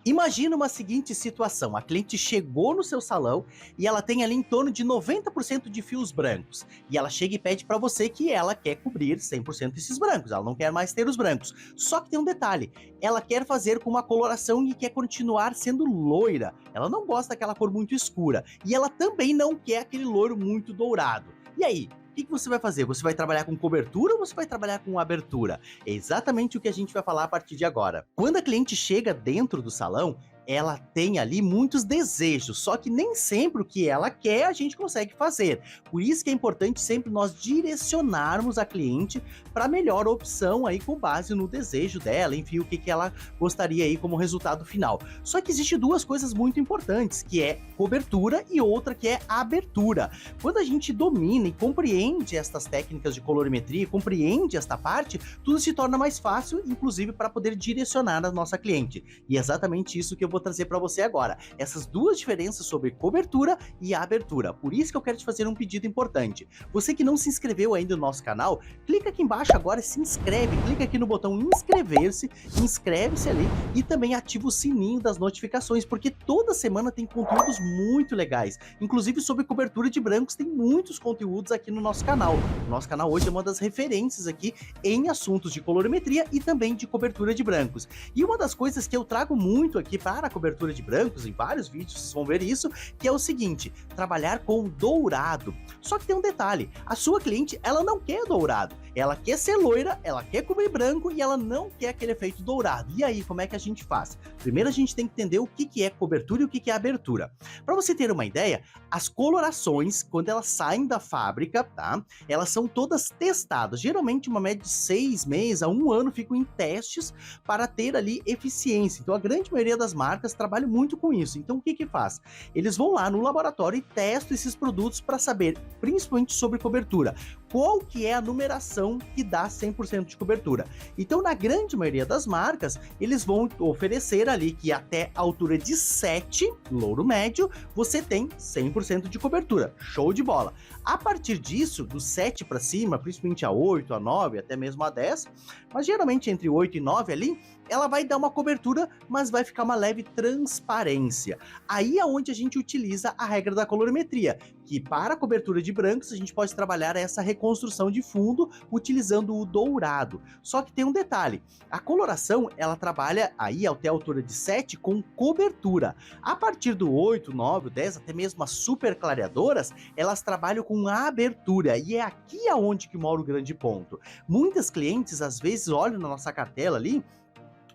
Imagina uma seguinte situação: a cliente chegou no seu salão e ela tem ali em torno de 90% de fios brancos. E ela chega e pede para você que ela quer cobrir 100% desses brancos, ela não quer mais ter os brancos. Só que tem um detalhe: ela quer fazer com uma coloração e quer continuar sendo loira. Ela não gosta daquela cor muito escura e ela também não quer aquele loiro muito dourado. E aí? O que você vai fazer? Você vai trabalhar com cobertura ou você vai trabalhar com abertura? É exatamente o que a gente vai falar a partir de agora. Quando a cliente chega dentro do salão, ela tem ali muitos desejos, só que nem sempre o que ela quer a gente consegue fazer. Por isso que é importante sempre nós direcionarmos a cliente para a melhor opção aí com base no desejo dela, enfim, o que ela gostaria aí como resultado final. Só que existe duas coisas muito importantes, que é cobertura e outra que é abertura. Quando a gente domina e compreende estas técnicas de colorimetria, compreende esta parte, tudo se torna mais fácil, inclusive para poder direcionar a nossa cliente. E é exatamente isso que eu vou trazer para você agora. Essas duas diferenças sobre cobertura e abertura. Por isso que eu quero te fazer um pedido importante. Você que não se inscreveu ainda no nosso canal, clica aqui embaixo agora e se inscreve. Clica aqui no botão inscrever-se, inscreve-se ali e também ativa o sininho das notificações, porque toda semana tem conteúdos muito legais. Inclusive sobre cobertura de brancos, tem muitos conteúdos aqui no nosso canal. O nosso canal hoje é uma das referências aqui em assuntos de colorimetria e também de cobertura de brancos. E uma das coisas que eu trago muito aqui para a cobertura de brancos, em vários vídeos vocês vão ver isso, que é o seguinte: trabalhar com dourado. Só que tem um detalhe: a sua cliente, ela não quer dourado, ela quer ser loira, ela quer cobrir branco e ela não quer aquele efeito dourado. E aí, como é que a gente faz? Primeiro a gente tem que entender o que é cobertura e o que é abertura. Para você ter uma ideia, as colorações, quando elas saem da fábrica, tá? Elas são todas testadas, geralmente uma média de 6 meses a 1 ano ficam em testes para ter ali eficiência. Então a grande maioria das marcas trabalham muito com isso. Então o que faz? Eles vão lá no laboratório e testam esses produtos para saber, principalmente sobre cobertura, qual que é a numeração que dá 100% de cobertura. Então na grande maioria das marcas, eles vão oferecer ali que até a altura de 7, louro médio, você tem 100% de cobertura. Show de bola! A partir disso, do 7 para cima, principalmente a 8, a 9, até mesmo a 10, mas geralmente entre 8 e 9 ali, ela vai dar uma cobertura, mas vai ficar uma leve transparência. Aí é onde a gente utiliza a regra da colorimetria, que para a cobertura de brancos a gente pode trabalhar essa reconstrução de fundo utilizando o dourado. Só que tem um detalhe: a coloração ela trabalha aí até a altura de 7 com cobertura. A partir do 8, 9, 10, até mesmo as super clareadoras, elas trabalham com a abertura, e é aqui aonde que mora o grande ponto. Muitas clientes às vezes olham na nossa cartela ali,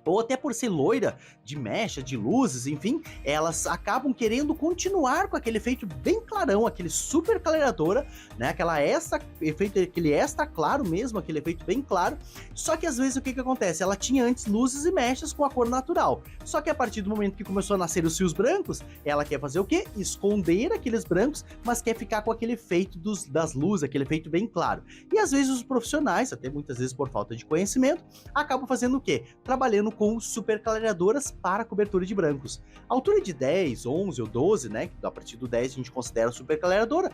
ou até por ser loira, de mecha, de luzes, enfim, elas acabam querendo continuar com aquele efeito bem clarão, aquele super clareadora, né, aquele extra claro mesmo, aquele efeito bem claro. Só que às vezes o que acontece? Ela tinha antes luzes e mechas com a cor natural, só que a partir do momento que começou a nascer os fios brancos, ela quer fazer o quê? Esconder aqueles brancos, mas quer ficar com aquele efeito das luzes, aquele efeito bem claro. E às vezes os profissionais, até muitas vezes por falta de conhecimento, acabam fazendo o quê? Trabalhando com super clareadoras para cobertura de brancos. A altura de 10, 11 ou 12, né, que a partir do 10 a gente considera super clareadora,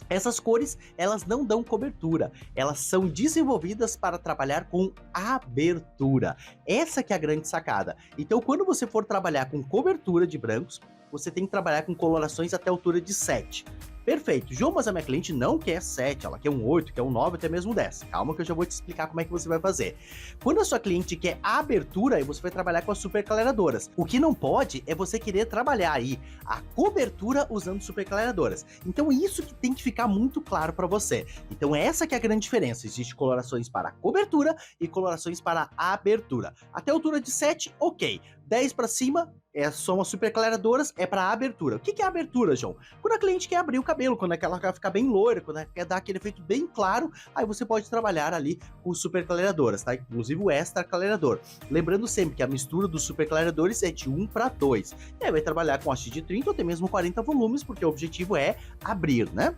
essas cores, elas não dão cobertura, elas são desenvolvidas para trabalhar com abertura. Essa que é a grande sacada. Então, quando você for trabalhar com cobertura de brancos, você tem que trabalhar com colorações até a altura de 7. Perfeito, João, mas a minha cliente não quer 7, ela quer um 8, quer um 9, até mesmo 10. Calma que eu já vou te explicar como é que você vai fazer. Quando a sua cliente quer a abertura, aí você vai trabalhar com as super clareadoras. O que não pode é você querer trabalhar aí a cobertura usando super clareadoras. Então isso que tem que ficar muito claro para você. Então essa que é a grande diferença. Existe colorações para cobertura e colorações para abertura. Até a altura de 7, ok. 10 para cima, são as super clareadoras, é para abertura. O que é abertura, João? Quando a cliente quer abrir o cabelo, quando ela quer ficar bem loira, quando ela quer dar aquele efeito bem claro, aí você pode trabalhar ali com super clareadoras, tá? Inclusive o extra clareador. Lembrando sempre que a mistura dos super clareadores é de 1 para 2. E aí vai trabalhar com haste de 30 ou até mesmo 40 volumes, porque o objetivo é abrir, né?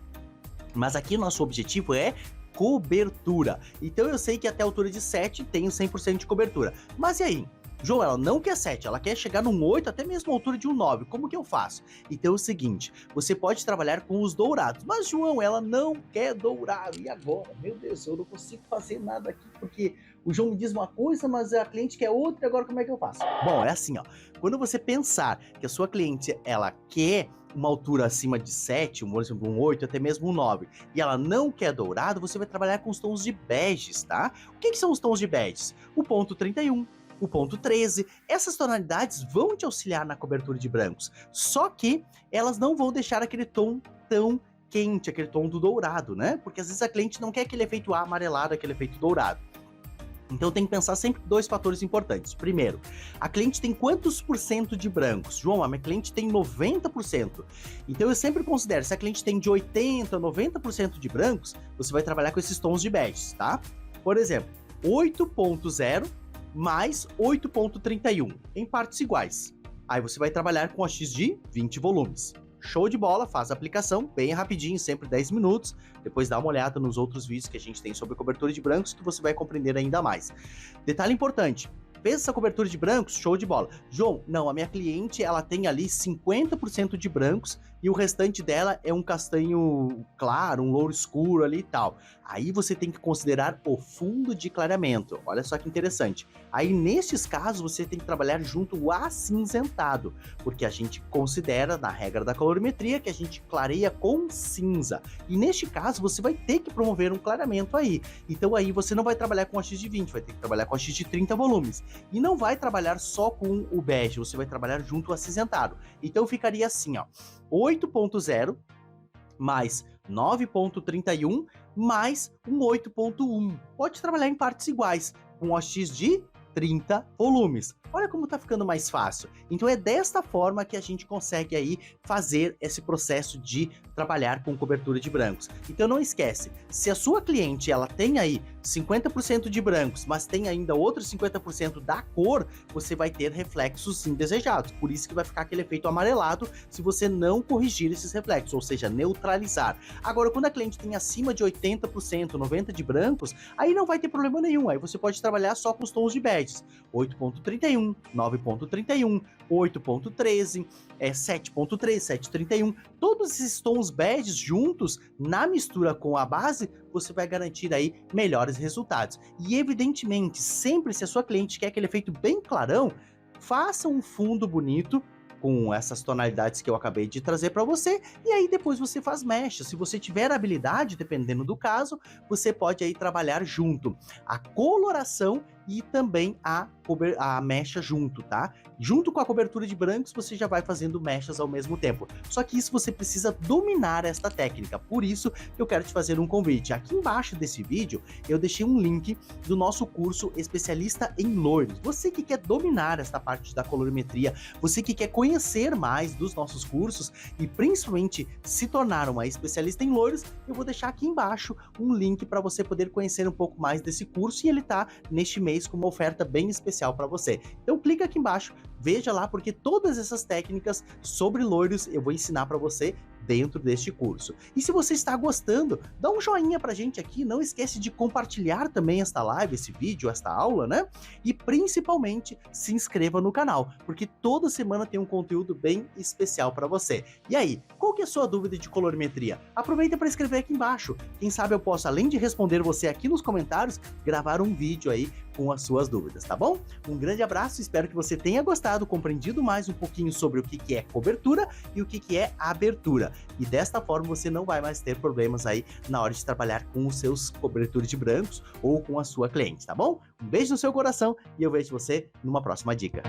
Mas aqui o nosso objetivo é cobertura. Então eu sei que até a altura de 7 tem 100% de cobertura. Mas e aí? João, ela não quer 7, ela quer chegar num 8, até mesmo a altura de um 9. Como que eu faço? Então é o seguinte, você pode trabalhar com os dourados. Mas, João, ela não quer dourado. E agora? Meu Deus, eu não consigo fazer nada aqui, porque o João me diz uma coisa, mas a cliente quer outra, e agora como é que eu faço? Bom, é assim, ó. Quando você pensar que a sua cliente, ela quer uma altura acima de 7, por exemplo, um 8, até mesmo um 9, e ela não quer dourado, você vai trabalhar com os tons de beges, tá? O que são os tons de beges? O ponto 31, o ponto 13, essas tonalidades vão te auxiliar na cobertura de brancos, só que elas não vão deixar aquele tom tão quente, aquele tom do dourado, né? Porque às vezes a cliente não quer aquele efeito amarelado, aquele efeito dourado. Então tem que pensar sempre dois fatores importantes. Primeiro, a cliente tem quantos por cento de brancos? João, a minha cliente tem 90%. Então eu sempre considero, se a cliente tem de 80% a 90% de brancos, você vai trabalhar com esses tons de beges, tá? Por exemplo, 8.0 mais 8.31, em partes iguais. Aí você vai trabalhar com a X de 20 volumes. Show de bola, faz a aplicação bem rapidinho, sempre 10 minutos. Depois dá uma olhada nos outros vídeos que a gente tem sobre cobertura de brancos que você vai compreender ainda mais. Detalhe importante, fez essa cobertura de brancos, show de bola. João, não, a minha cliente, ela tem ali 50% de brancos e o restante dela é um castanho claro, um louro escuro ali e tal. Aí você tem que considerar o fundo de clareamento. Olha só que interessante. Aí, nestes casos, você tem que trabalhar junto o acinzentado, porque a gente considera, na regra da colorimetria, que a gente clareia com cinza. E neste caso, você vai ter que promover um clareamento aí. Então aí você não vai trabalhar com a X de 20, vai ter que trabalhar com a X de 30 volumes. E não vai trabalhar só com o bege, você vai trabalhar junto o acinzentado. Então ficaria assim, ó, 8.0 mais 9.31 mais um 8.1. Pode trabalhar em partes iguais, com a X de 30 volumes. Olha como tá ficando mais fácil. Então é desta forma que a gente consegue aí fazer esse processo de trabalhar com cobertura de brancos. Então não esquece, se a sua cliente ela tem aí 50% de brancos, mas tem ainda outros 50% da cor, você vai ter reflexos indesejados. Por isso que vai ficar aquele efeito amarelado se você não corrigir esses reflexos, ou seja, neutralizar. Agora, quando a cliente tem acima de 80%, 90% de brancos, aí não vai ter problema nenhum. Aí você pode trabalhar só com os tons de beges. 8.31, 9.31, 8.13, 7.3, 7.31, todos esses tons beges juntos na mistura com a base, você vai garantir aí melhores resultados. E evidentemente, sempre se a sua cliente quer aquele efeito bem clarão, faça um fundo bonito com essas tonalidades que eu acabei de trazer para você, e aí depois você faz mecha. Se você tiver habilidade, dependendo do caso, você pode aí trabalhar junto a coloração e também a mecha junto, tá? Junto com a cobertura de brancos, você já vai fazendo mechas ao mesmo tempo. Só que isso você precisa dominar esta técnica, por isso eu quero te fazer um convite. Aqui embaixo desse vídeo, eu deixei um link do nosso curso Especialista em Loiros. Você que quer dominar esta parte da colorimetria, você que quer conhecer mais dos nossos cursos e principalmente se tornar uma especialista em loiros, eu vou deixar aqui embaixo um link para você poder conhecer um pouco mais desse curso e ele tá neste mês com uma oferta bem especial para você. Então clica aqui embaixo, veja lá, porque todas essas técnicas sobre loiros eu vou ensinar para você dentro deste curso. E se você está gostando, dá um joinha pra gente aqui, não esquece de compartilhar também esta live, esse vídeo, esta aula, né? E principalmente se inscreva no canal, porque toda semana tem um conteúdo bem especial para você. E aí, qual que é a sua dúvida de colorimetria? Aproveita para escrever aqui embaixo. Quem sabe eu posso, além de responder você aqui nos comentários, gravar um vídeo aí com as suas dúvidas, tá bom? Um grande abraço, espero que você tenha gostado, compreendido mais um pouquinho sobre o que é cobertura e o que é abertura. E desta forma você não vai mais ter problemas aí na hora de trabalhar com os seus cobertores de brancos ou com a sua cliente, tá bom? Um beijo no seu coração e eu vejo você numa próxima dica.